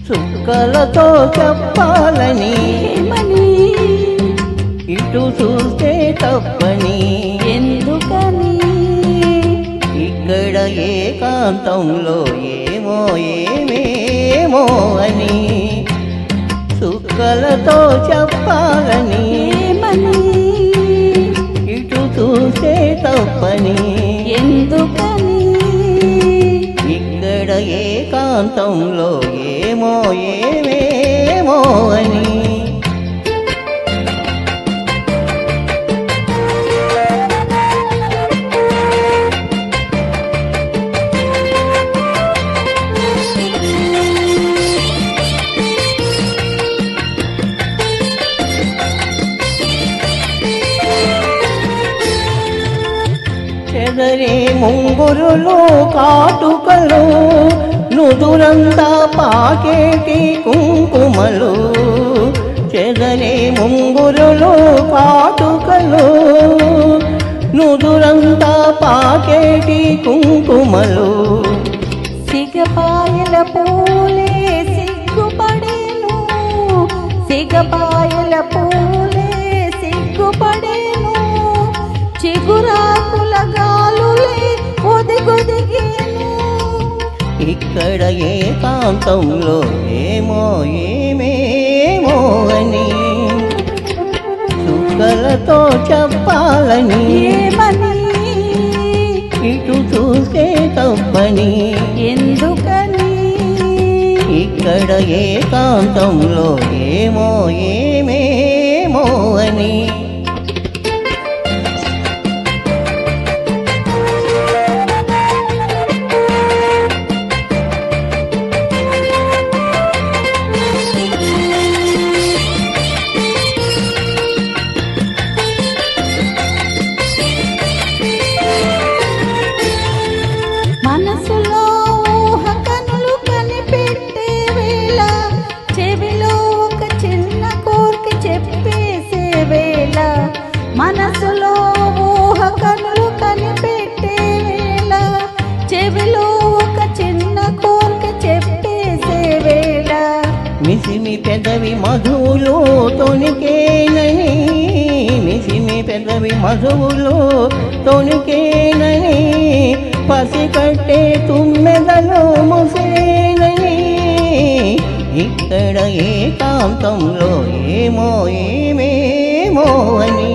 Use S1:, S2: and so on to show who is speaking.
S1: చుక్కలతో చెప్పాలని ఇటు చూస్తే తప్పని
S2: ఎందుకని
S1: ఇక్కడ ఏకాంతంలో ఏమో ఏమేమో అని చుక్కలతో చెప్పాలని ఇటు చూస్తే తప్పని
S2: ఎందుకని
S1: ఇక్కడ ఏకాంతంలో ఏమో ఏమేమో అని చెదరే ముంగురులు కాటుకలు నుదురంతా పాకేటి కుంకుమలు చెదరే ముంగురులు కాటుకలు నుదురంతా పాకేటి కుంకుమలు
S2: సిగపాయల పూలే సిగ్గుపడేను సిగపాయల పూలే సిగ్గుపడేను చిగురాకుల గాలులే ఒదిగొదిగేను
S1: ఇక్కడ ఏకాంతంలో ఏమో ఏమేమో అని చుక్కలతో చెప్పాలని ఇటు చూస్తే తప్పని
S2: ఎందుకని
S1: ఇక్కడ ఏకాంతంలో ఏమో ఏమేమో అని
S2: మనసులో ఊహ కనులు కనిపెట్టే వేళ చెవిలో ఒక చిన్న కోరిక చెప్పేసే వేళ మనసులో ఊహ కనులు కనిపెట్టే వేళ చెవిలో ఒక చిన్న కోరిక చెప్పేసే వేళ
S1: మిసిమి పెదవి మధువులో తొణికేనని మిసిమి పెదవి మధువులో తొణికేనని పసికట్టే తుమ్మెదలో ముసేనని ఇక్కడ ఏకాంతంలో ఏమో ఏమేమో అని